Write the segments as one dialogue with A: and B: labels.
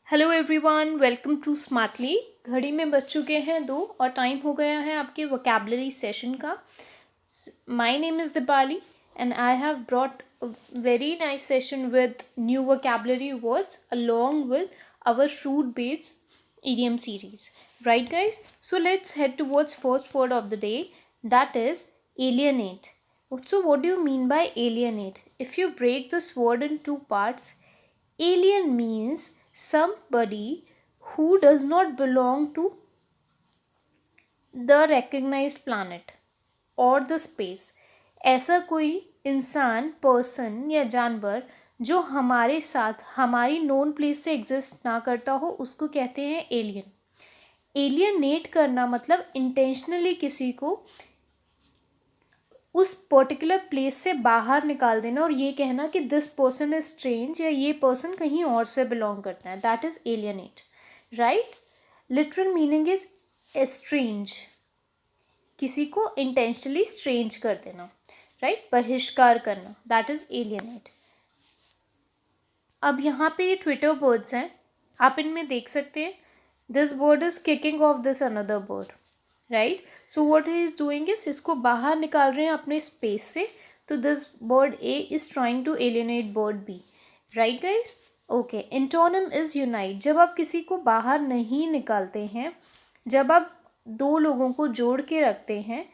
A: Hello everyone, welcome to smartly. घड़ी में बज चुके हैं 2 और टाइम हो गया है आपके वोकैबुलरी सेशन का। My name is Deepali and I have brought a very nice session with new vocabulary words along with our fruit based idiom series. Right guys? So let's head towards first word of the day, that is alienate. So what do you mean by alienate? If you break this word in two parts, alien means somebody who does not belong to the recognized planet or the space. ऐसा कोई इंसान, person या जानवर जो हमारे साथ हमारी known place से एग्जिस्ट ना करता हो, उसको कहते हैं एलियन। एलियनेट करना मतलब इंटेंशनली किसी को उस पर्टिकुलर प्लेस से बाहर निकाल देना और ये कहना कि दिस पर्सन इज स्ट्रेंज या ये पर्सन कहीं और से बिलोंग करता है, that is alienate. Right? Literal meaning is estrange, किसी को इंटेंशनली स्ट्रेंज कर देना, राइट? बहिष्कार करना, दैट इज एलियनेट। अब यहाँ पे ये ट्विटर बर्ड्स हैं, आप इनमें देख सकते हैं this bird is kicking off this another bird, right? So what he is doing is इसको बाहर निकाल रहे हैं अपने स्पेस से। तो this bird A is trying to alienate bird B, right guys? Okay, antonym is unite. जब आप किसी को बाहर नहीं निकालते हैं, जब आप दो लोगों को जोड़ के रखते हैं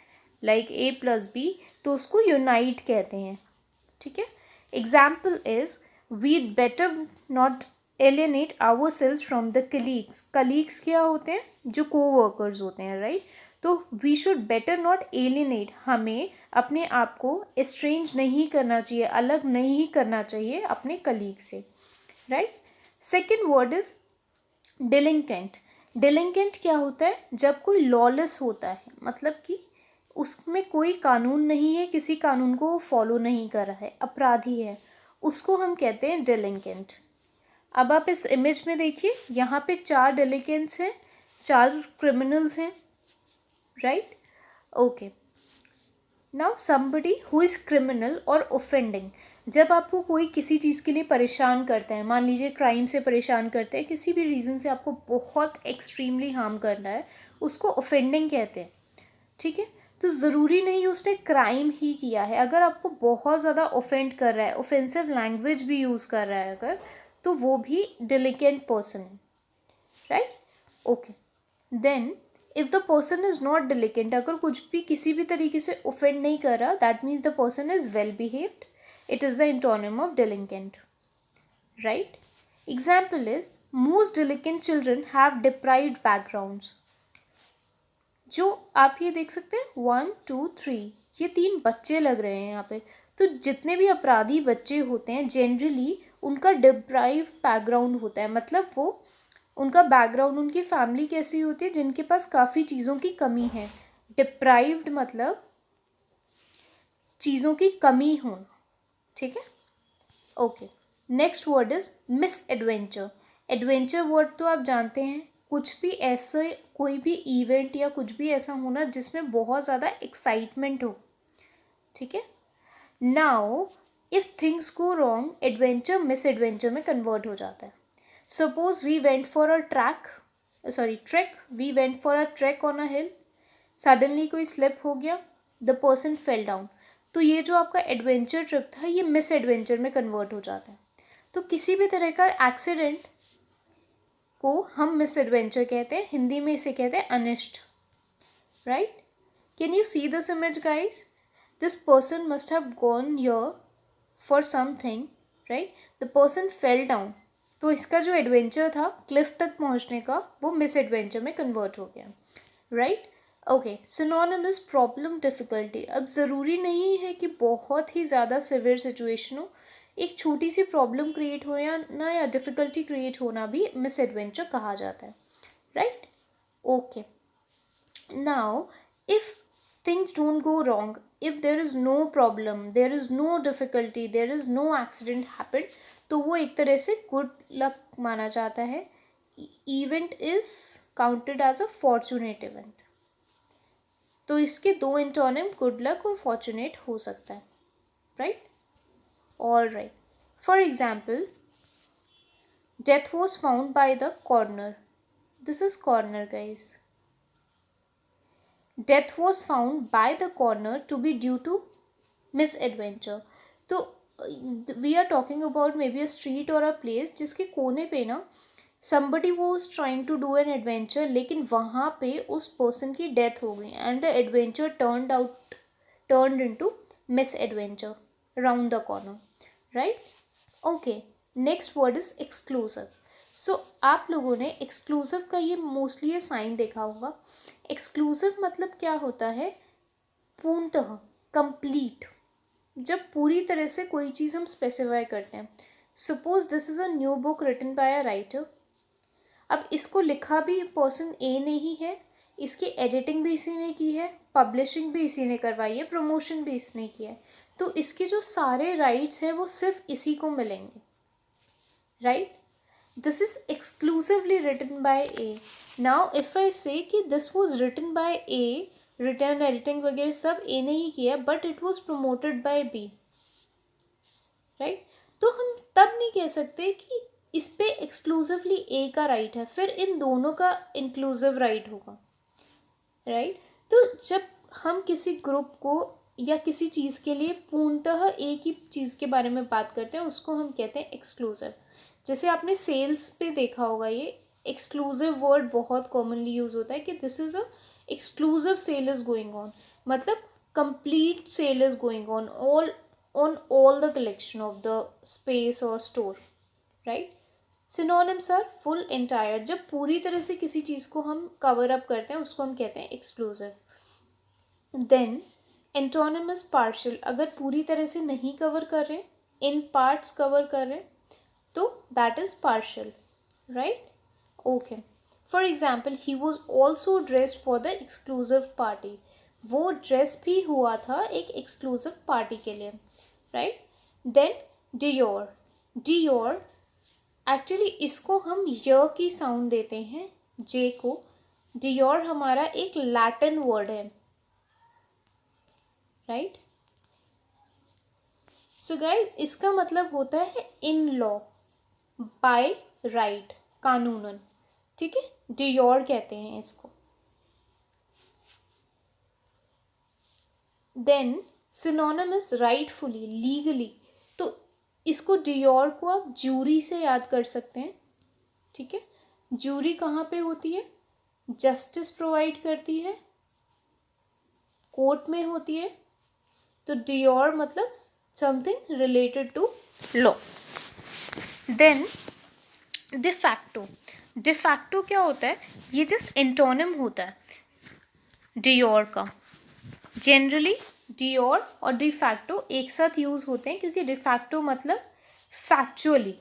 A: लाइक ए प्लस बी, तो उसको यूनाइट कहते हैं। ठीक है? Example is we'd better not alienate our selves from the colleagues. Colleagues क्या होते हैं? जो कोवर्कर्स होते हैं, राइट? तो we should better not alienate, हमें अपने आप को एस्ट्रेंज नहीं करना चाहिए, अलग नहीं करना चाहिए अपने कलीग से, right? Second word is delinquent. Delinquent क्या होता है? जब कोई लॉलेस होता है, मतलब कि उसमें कोई कानून नहीं है, किसी कानून को वो फॉलो नहीं कर रहा है, अपराधी है, उसको हम कहते हैं डिलिंकेंट। अब आप इस इमेज में देखिए, यहाँ पे 4 डिलिंकेंट्स हैं, 4 क्रिमिनल्स हैं, right? Okay, now somebody who is criminal और ऑफेंडिंग। जब आपको कोई किसी चीज़ के लिए परेशान करता है, मान लीजिए क्राइम से परेशान करते हैं, किसी भी रीज़न से आपको बहुत एक्सट्रीमली हार्म करना है, उसको ऑफेंडिंग कहते हैं। ठीक है? तो ज़रूरी नहीं उसने क्राइम ही किया है, अगर आपको बहुत ज़्यादा ऑफेंड कर रहा है, ऑफेंसिव लैंग्वेज भी यूज़ कर रहा है अगर, तो वो भी डिलिकेंट पर्सन है, right? Okay, then if the person is not delinquent, अगर कुछ भी किसी भी तरीके से ऑफेंड नहीं कर रहा, that means the person is well behaved, it is the antonym of delinquent, right? Example is most delinquent children have deprived backgrounds. जो आप ये देख सकते हैं 1 2 3, ये 3 बच्चे लग रहे हैं यहाँ पे। तो जितने भी अपराधी बच्चे होते हैं जनरली उनका डिप्राइव बैकग्राउंड होता है, मतलब वो उनका बैकग्राउंड, उनकी फैमिली कैसी होती है, जिनके पास काफ़ी चीज़ों की कमी है। डिप्राइव्ड मतलब चीज़ों की कमी होना। ठीक है? Okay, next word is miss adventure. Adventure word तो आप जानते हैं, कुछ भी ऐसे कोई भी इवेंट या कुछ भी ऐसा होना जिसमें बहुत ज़्यादा एक्साइटमेंट हो। ठीक है? Now if things go wrong, adventure misadventure में कन्वर्ट हो जाता है। Suppose we went for a track, we went for a track on a hill, suddenly कोई स्लिप हो गया, द पर्सन फेल डाउन, तो ये जो आपका एडवेंचर ट्रिप था ये मिस एडवेंचर में कन्वर्ट हो जाता है। तो किसी भी तरह का एक्सीडेंट को हम मिस एडवेंचर कहते हैं, हिंदी में इसे कहते हैं अनिष्ट, right? Can you see this image guys? This person must have gone here for something, right? The person fell down, तो इसका जो एडवेंचर था क्लिफ तक पहुंचने का, वो मिस एडवेंचर में कन्वर्ट हो गया, right? Okay, synonym is problem, difficulty. अब ज़रूरी नहीं है कि बहुत ही ज़्यादा सिवियर सिचुएशन हो, एक छोटी सी प्रॉब्लम क्रिएट हो या ना, या डिफ़िकल्टी क्रिएट होना भी मिस एडवेंचर कहा जाता है, right? Okay, now if things don't go wrong, if there is no problem, there is no difficulty, there is no accident happen, तो वो एक तरह से गुड लक माना जाता है। Event is counted as a fortunate event. तो इसके 2 एंटोनिम गुड लक और फॉर्चुनेट हो सकता है, right? All right, for example Death was found by the coroner. This is coroner, guys. Death was found by the coroner to be due to misadventure. तो we are talking about maybe a street or a place जिसके कोने पे ना somebody was trying to do an adventure, लेकिन वहाँ पे उस person की death हो गई and the adventure turned into misadventure around the corner, right? Okay, next word is exclusive. So आप लोगों ने exclusive का ये मोस्टली ये साइन देखा होगा. एक्सक्लूसिव मतलब क्या होता है? पूर्णतः, कंप्लीट. जब पूरी तरह से कोई चीज़ हम स्पेसिफाई करते हैं. Suppose this is a new book written by a writer. अब इसको लिखा भी पर्सन ए ने ही है, इसकी एडिटिंग भी इसी ने की है, पब्लिशिंग भी इसी ने करवाई है, प्रमोशन भी इसने किया है. तो इसके जो सारे राइट्स हैं वो सिर्फ इसी को मिलेंगे, right? This is exclusively written by A. Now if I say कि this was written by A, written editing वगैरह सब A ने ही किया, but it was promoted by B, right? तो हम तब नहीं कह सकते कि इस पे exclusively A का राइट है, फिर इन दोनों का inclusive राइट होगा, राइट? तो जब हम किसी ग्रुप को या किसी चीज़ के लिए पूर्णतः एक ही चीज़ के बारे में बात करते हैं, उसको हम कहते हैं एक्सक्लूसिव. जैसे आपने सेल्स पे देखा होगा, ये एक्सक्लूसिव वर्ड बहुत कॉमनली यूज़ होता है कि this is a exclusive sale is going on, मतलब complete sale is going on all the collection of the space और store, right? Synonyms are full, entire. जब पूरी तरह से किसी चीज़ को हम कवर अप करते हैं उसको हम कहते हैं exclusive. Then antonym is partial. अगर पूरी तरह से नहीं कवर कर रहे, इन पार्ट्स कवर कर रहे, तो that is partial, right? Okay. For example, he was also dressed for the exclusive party. वो ड्रेस भी हुआ था एक एक्सक्लूसिव पार्टी के लिए, right? Then de jure. De jure actually इसको हम य की साउंड देते हैं, जे को. डियोर हमारा एक लैटिन वर्ड है, राइट? सो गाइज, इसका मतलब होता है इन लॉ, बाय राइट, कानूनन, ठीक है? डियोर कहते हैं इसको. Then synonym is rightfully, legally. तो इसको डियोर को आप जूरी से याद कर सकते हैं, ठीक है? जूरी कहाँ पे होती है? जस्टिस प्रोवाइड करती है, कोर्ट में होती है. तो डियोर मतलब something related to law. Then de facto. De facto क्या होता है? ये जस्ट एंटोनिम होता है डियोर का. जनरली डियोर और डिफैक्टो एक साथ यूज होते हैं क्योंकि डिफैक्टो मतलब फैक्चुअली,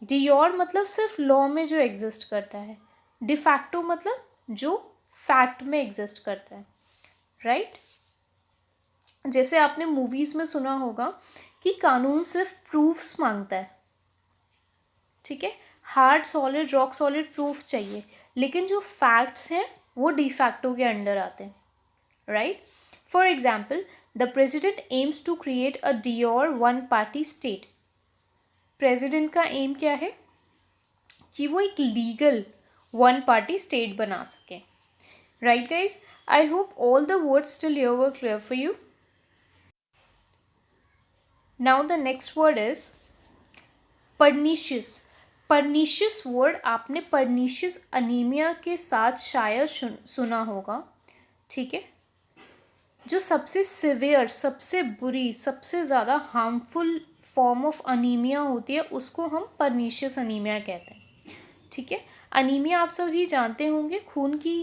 A: डियोर मतलब सिर्फ लॉ में जो एग्जिस्ट करता है, डिफैक्टो मतलब जो फैक्ट में एग्जिस्ट करता है, राइट? जैसे आपने मूवीज में सुना होगा कि कानून सिर्फ प्रूफ्स मांगता है, ठीक है? Hard solid rock solid proof चाहिए, लेकिन जो फैक्ट्स हैं वो डिफैक्टो के अंडर आते हैं, right? For example, the president aims to create a de jure one party state. President का एम क्या है? कि वो एक लीगल वन पार्टी स्टेट बना सके, right guys? I hope all the words still here were clear for you. Now the next word is pernicious. Pernicious word आपने pernicious anaemia के साथ शायद सुना होगा, ठीक है? जो सबसे सिवियर, सबसे बुरी, सबसे ज़्यादा हार्मफुल फॉर्म ऑफ अनीमिया होती है उसको हम पर्नीशियस अनीमिया कहते हैं, ठीक है? अनीमिया आप सभी जानते होंगे, खून की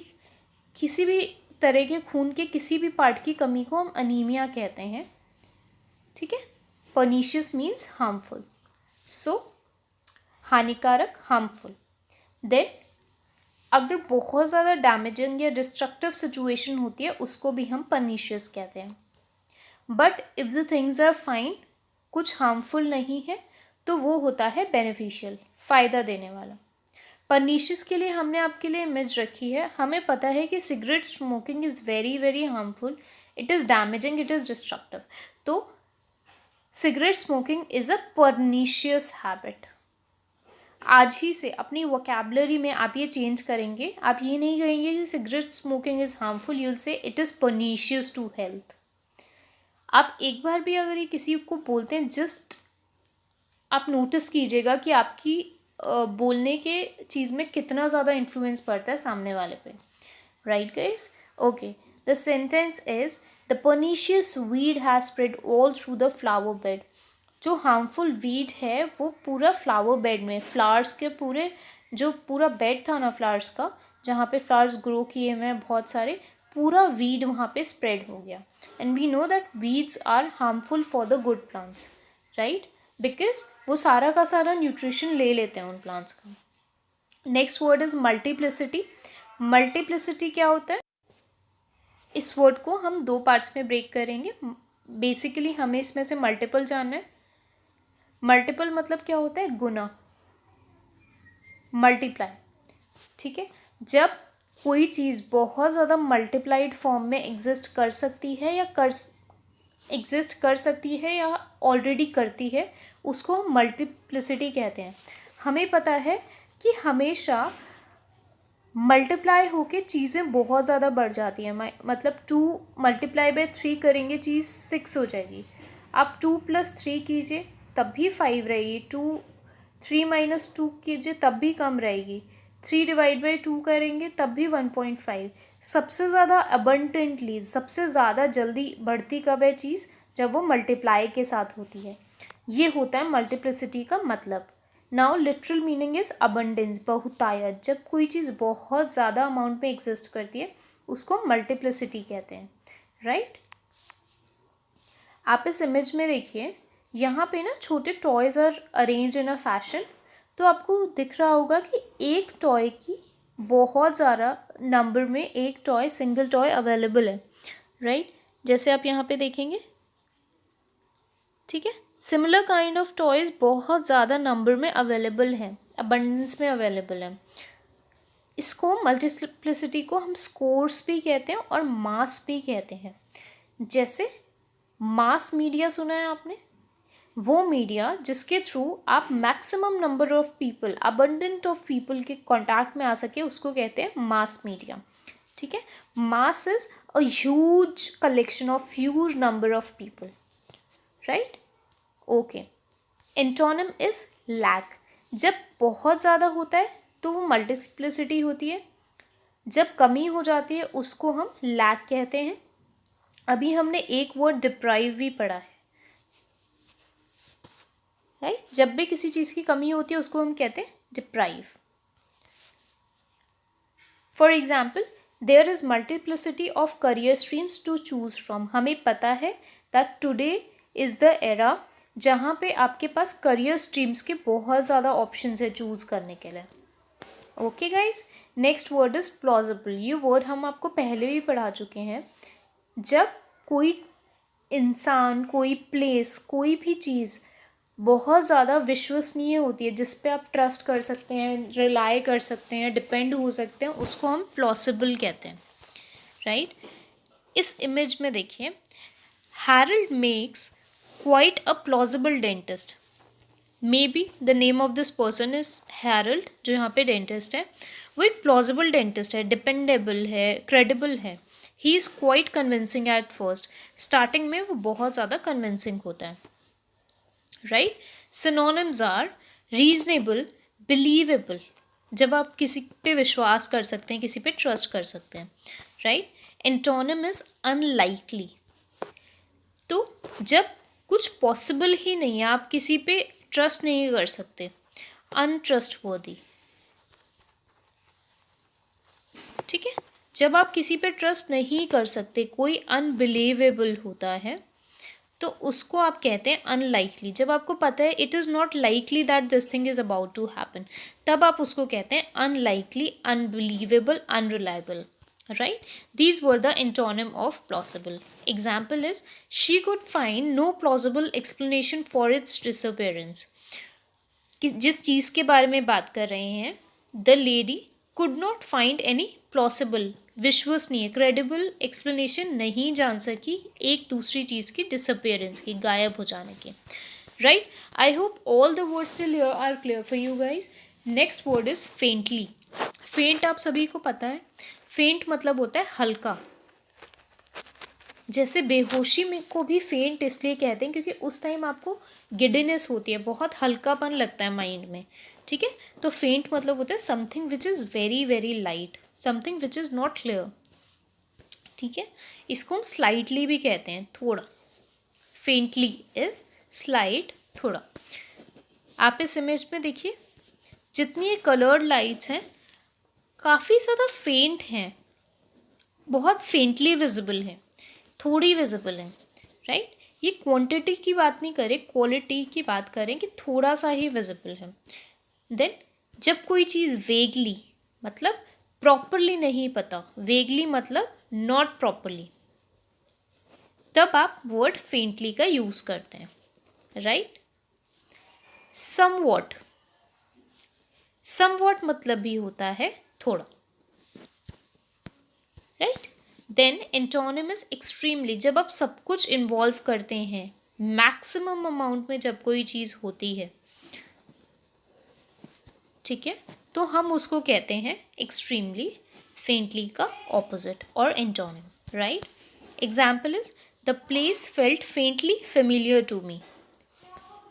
A: किसी भी तरह के खून के किसी भी पार्ट की कमी को हम अनीमिया कहते हैं, ठीक है? पर्नीशियस मीन्स हार्मफुल, सो हानिकारक, हार्मफुल. देन अगर बहुत ज़्यादा डैमेजिंग या डिस्ट्रक्टिव सिचुएशन होती है उसको भी हम पर्नीशियस कहते हैं. But if the things are fine, कुछ हार्मफुल नहीं है, तो वो होता है बेनिफिशियल, फ़ायदा देने वाला. पर्नीशियस के लिए हमने आपके लिए इमेज रखी है. हमें पता है कि cigarette smoking is very very harmful, it is damaging, it is destructive. तो cigarette smoking is a pernicious habit, आज ही से अपनी वोकेबलरी में आप ये चेंज करेंगे. आप ये नहीं कहेंगे कि cigarette smoking is harmful, you will say it is pernicious to health. आप एक बार भी अगर ये किसी को बोलते हैं, जस्ट आप नोटिस कीजिएगा कि आपकी बोलने के चीज़ में कितना ज़्यादा इन्फ्लुएंस पड़ता है सामने वाले पे. Right guys? Okay, the sentence is the pernicious weed has spread all through the flower bed. जो हार्मफुल वीड है वो पूरा फ्लावर बेड में, फ्लावर्स के पूरे, जो पूरा बेड था ना फ्लावर्स का, जहाँ पे फ्लावर्स ग्रो किए हुए हैं बहुत सारे, पूरा वीड वहाँ पे स्प्रेड हो गया. And we know that weeds are harmful for the good plants, right? Because वो सारा का सारा न्यूट्रिशन ले लेते हैं उन प्लांट्स का. Next word is multiplicity. Multiplicity क्या होता है? इस वर्ड को हम दो पार्ट्स में ब्रेक करेंगे. बेसिकली हमें इसमें से मल्टीपल जानना है. मल्टीपल मतलब क्या होता है? गुना, मल्टीप्लाई. ठीक है, जब कोई चीज़ बहुत ज़्यादा मल्टीप्लाइड फॉर्म में एग्जिस्ट कर सकती है या ऑलरेडी करती है, उसको हम मल्टीप्लिसिटी कहते हैं. हमें पता है कि हमेशा मल्टीप्लाई होके चीज़ें बहुत ज़्यादा बढ़ जाती हैं. मतलब 2 मल्टीप्लाई बाय 3 करेंगे, चीज़ 6 हो जाएगी. आप 2 + 3 कीजिए तब भी 5 रहेगी. 3 - 2 कीजिए तब भी कम रहेगी. 3 / 2 करेंगे तब भी 1.5. सबसे ज़्यादा अबंडेंटली, सबसे ज़्यादा जल्दी बढ़ती कब है चीज़? जब वो मल्टीप्लाई के साथ होती है. ये होता है मल्टीप्लिसिटी का मतलब. Now literal meaning is abundance, बहुतायत. जब कोई चीज़ बहुत ज़्यादा अमाउंट में एग्जिस्ट करती है उसको मल्टीप्लिसिटी कहते हैं. राइट? आप इस इमेज में देखिए, यहाँ पे ना छोटे toys are arrange in a fashion. तो आपको दिख रहा होगा कि एक टॉय की बहुत ज़्यादा नंबर में एक टॉय, सिंगल टॉय अवेलेबल है. राइट? जैसे आप यहाँ पे देखेंगे. ठीक है, सिमिलर काइंड ऑफ टॉयज़ बहुत ज़्यादा नंबर में अवेलेबल हैं, अबंडेंस में अवेलेबल हैं. इसको मल्टीप्लिसिटी को हम स्कोर्स भी कहते हैं और मास भी कहते हैं. जैसे मास मीडिया सुना है आपने? वो मीडिया जिसके थ्रू आप maximum number of people, abundant of people के कांटेक्ट में आ सके, उसको कहते हैं मास मीडिया. ठीक है, mass is a huge collection of huge number of people. Right? Okay. Antonym is lack. जब बहुत ज़्यादा होता है तो वो मल्टीप्लिसिटी होती है. जब कमी हो जाती है उसको हम लैक कहते हैं. अभी हमने एक वर्ड डिप्राइव भी पढ़ा है. राइट? जब भी किसी चीज़ की कमी होती है उसको हम कहते हैं deprive. For example, there is multiplicity of career streams to choose from. हमें पता है that today is the era जहाँ पे आपके पास करियर स्ट्रीम्स के बहुत ज़्यादा ऑप्शंस है चूज़ करने के लिए. Okay guys, next word is plausible. ये वर्ड हम आपको पहले भी पढ़ा चुके हैं. जब कोई इंसान, कोई प्लेस, कोई भी चीज़ बहुत ज़्यादा विश्वसनीय होती है, जिस पे आप ट्रस्ट कर सकते हैं, रिलाई कर सकते हैं, डिपेंड हो सकते हैं, उसको हम प्लॉसिबल कहते हैं. राइट? इस इमेज में देखिए, Harold makes quite a plausible dentist. Maybe the name of this person is Harold, जो यहाँ पे डेंटिस्ट है. वो एक plausible dentist है, dependable है, credible है. He is quite convincing at first. Starting में वो बहुत ज़्यादा convincing होता है. Right? Synonyms are reasonable, believable. जब आप किसी पे विश्वास कर सकते हैं, किसी पे ट्रस्ट कर सकते हैं. Right? Antonym is unlikely. तो जब कुछ पॉसिबल ही नहीं है, आप किसी पे ट्रस्ट नहीं कर सकते, अनट्रस्टवर्दी. ठीक है, जब आप किसी पे ट्रस्ट नहीं कर सकते, कोई अनबिलीवेबल होता है, तो उसको आप कहते हैं अनलाइकली. जब आपको पता है it is not likely that this thing is about to happen, तब आप उसको कहते हैं unlikely, unbelievable, unreliable. Right? These were the antonym of plausible. Example is, she could find no plausible explanation for its disappearance. जिस चीज़ के बारे में बात कर रहे हैं, the lady could not find any plausible, विश्वसनीय, credible explanation नहीं जान सकी एक दूसरी चीज़ की disappearance की, गायब हो जाने की. Right? I hope all the words till here are clear for you guys. Next word is faintly. फेंट आप सभी को पता है, फेंट मतलब होता है हल्का। जैसे बेहोशी में को भी फेंट इसलिए कहते हैं क्योंकि उस टाइम आपको गिडीनेस होती है, बहुत हल्कापन लगता है माइंड में, ठीक है। तो फेंट मतलब होता है something which is very very light, something which is not clear, ठीक है। इसको हम स्लाइटली भी कहते हैं, थोड़ा। फेंटली इज स्लाइट, थोड़ा। आप इस इमेज में देखिए, जितनी ये कलर्ड लाइट्स हैं काफ़ी ज़्यादा फेंट हैं, बहुत फेंटली विजिबल है, थोड़ी विजिबल है, राइट। ये क्वांटिटी की बात नहीं करें, क्वालिटी की बात करें कि थोड़ा सा ही विजिबल है। देन जब कोई चीज़ वेगली मतलब प्रॉपरली नहीं पता, वेगली मतलब नॉट प्रॉपरली, तब आप वर्ड फेंटली का यूज करते हैं, राइट। समवॉट, समवॉट मतलब भी होता है थोड़ा, राइट। देन एंटोनिमस एक्सट्रीमली, जब आप सब कुछ इन्वॉल्व करते हैं, मैक्सिमम अमाउंट में जब कोई चीज़ होती है, ठीक है, तो हम उसको कहते हैं एक्सट्रीमली। फेंटली का ऑपोजिट और antonym, right. Example is the place felt faintly familiar to me,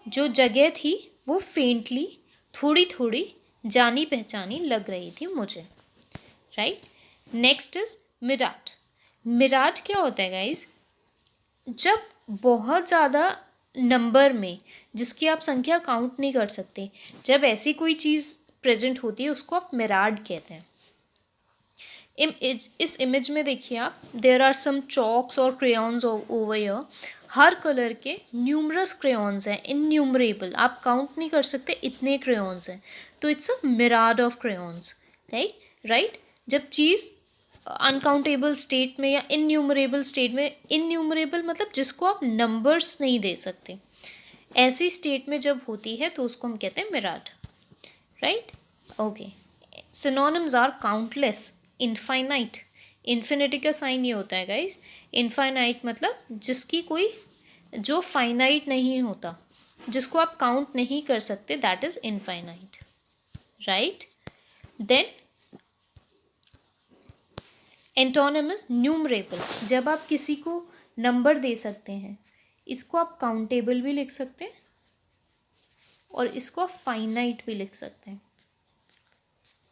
A: जो जगह थी वो फेंटली, थोड़ी थोड़ी जानी पहचानी लग रही थी मुझे, right. Next is Mirat. Mirat क्या होता है गाइज, जब बहुत ज़्यादा नंबर में, जिसकी आप संख्या काउंट नहीं कर सकते, जब ऐसी कोई चीज़ प्रेजेंट होती है उसको आप मिराड कहते हैं। इस इमेज में देखिए आप, देयर आर सम चॉक्स और क्रेयॉन्स ओवर हियर। हर कलर के न्यूमरस क्रेयॉन्स हैं, इनन्यूमरेबल, आप काउंट नहीं कर सकते इतने क्रेयॉन्स हैं, तो it's a myriad of crayons, right. जब चीज़ अनकाउंटेबल स्टेट में या इनन्यूमरेबल स्टेट में, इनन्यूमरेबल मतलब जिसको आप नंबर्स नहीं दे सकते, ऐसी स्टेट में जब होती है तो उसको हम कहते हैं myriad, right. Okay, synonyms are countless, infinite. Infinity का साइन ये होता है गाइस, इनफाइनाइट मतलब जिसकी कोई, जो फाइनाइट नहीं होता, जिसको आप काउंट नहीं कर सकते, that is infinite, right. Then antonyms numerable, जब आप किसी को नंबर दे सकते हैं, इसको आप काउंटेबल भी लिख सकते हैं और इसको आप फाइनाइट भी लिख सकते हैं।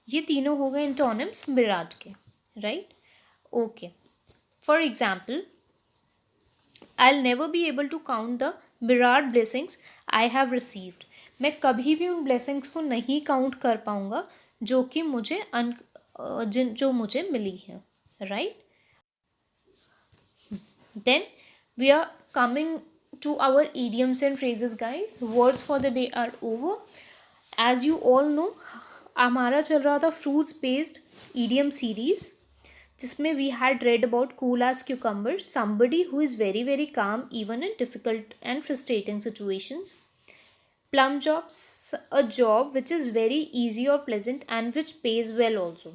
A: ये तीनों हो गए एंटोनिम्स मिराड के, right. Okay, for example, I'll never be able to count the myriad blessings I have received. मैं कभी भी उन blessings को नहीं काउंट कर पाऊंगा जो कि मुझे जो मुझे मिली है, right? Then we are coming to our idioms and phrases, guys. Words for the day are over. As you all know, हमारा चल रहा था fruits based idiom series, जिसमें we had read about cool as cucumber, somebody who is very very calm even in difficult and frustrating situations. Plum jobs, a job which is very easy or pleasant and which pays well also,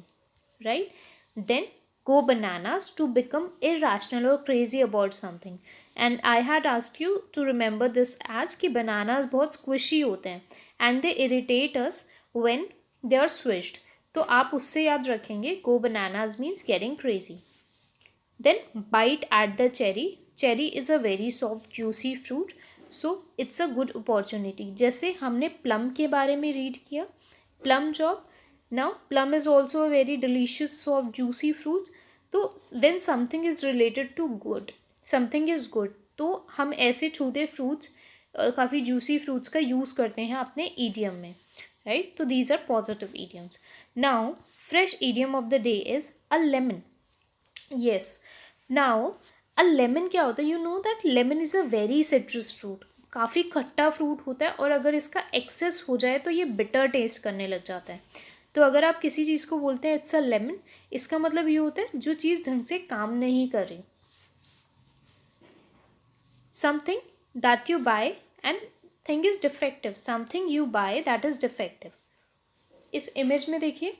A: right. Then go bananas, to become irrational or crazy about something, and I had asked you to remember this as कि bananas बहुत squishy होते हैं and they irritate us when they are squished, तो आप उससे याद रखेंगे go bananas means getting crazy. Then bite at the cherry, cherry is a very soft juicy fruit, so it's a good opportunity. जैसे हमने plum के बारे में read किया, plum job, now plum is also a very delicious soft juicy fruit, तो when something is related to good, something is good, तो हम ऐसे छोटे fruits, काफ़ी juicy fruits का use करते हैं अपने idiom में, right. So these are positive idioms. Now fresh idiom of the day is a lemon. Yes, now a lemon क्या होता है, you know that lemon is a very citrus fruit, काफ़ी खट्टा फ्रूट होता है, और अगर इसका एक्सेस हो जाए तो ये बिटर टेस्ट करने लग जाता है। तो अगर आप किसी चीज़ को बोलते हैं इट्स अ लेमन, इसका मतलब ये होता है जो चीज़ ढंग से काम नहीं कर रही, something that you buy and thing is defective, something you buy that is defective. इस इमेज में देखिए,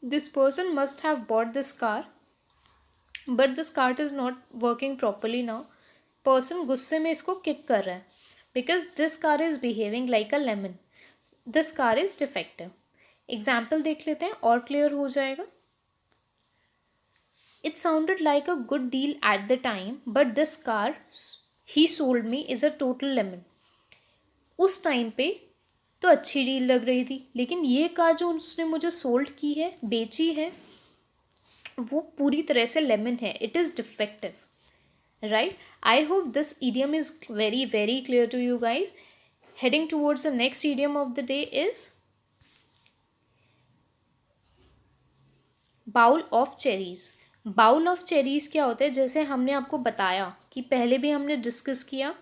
A: this person must have bought this car but this car is not working properly now. Person गुस्से में इसको kick कर रहा है because this car is behaving like a lemon, this car is defective. Example देख लेते हैं और क्लियर हो जाएगा। It sounded like a good deal at the time, but this car he sold me is a total lemon. उस time पे तो अच्छी डील लग रही थी, लेकिन ये कार जो उसने मुझे सोल्ड की है, बेची है, वो पूरी तरह से लेमन है. It is defective, right? I hope this idiom is very very clear to you guys. Heading towards the next idiom of the day is bowl of cherries. Bowl of cherries क्या होता है? जैसे हमने आपको बताया कि पहले भी हमने डिस्कस किया,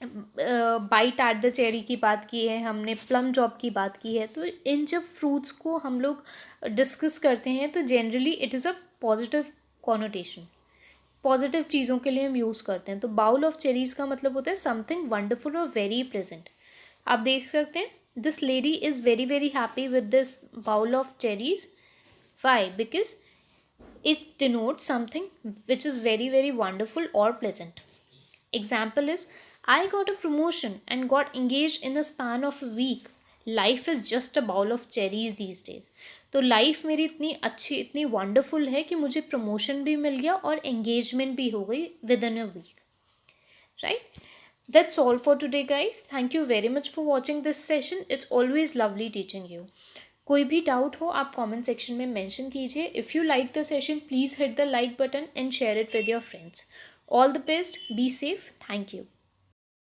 A: बाइट एट द चेरी की बात की है हमने, प्लम ड्रॉप की बात की है. तो इन जब फ्रूट्स को हम लोग डिस्कस करते हैं तो generally it is a positive connotation, positive चीज़ों के लिए हम यूज़ करते हैं. तो बाउल ऑफ चेरीज़ का मतलब होता है समथिंग वंडरफुल और वेरी प्लेजेंट. आप देख सकते हैं this lady is very very happy with this bowl of cherries. Why? Because it denotes something which is very very wonderful or pleasant. Example is, I got a promotion and got engaged in a span of a week. Life is just a bowl of cherries these days. तो life मेरी इतनी अच्छी, इतनी wonderful है कि मुझे promotion भी मिल गया और एंगेजमेंट भी हो गई within a week, right? That's all for today guys. Thank you very much for watching this session. It's always lovely teaching you. कोई भी डाउट हो आप कमेंट सेक्शन में मेंशन कीजिए. If you like the session please hit the like button and share it with your friends. All the best, be safe, thank you.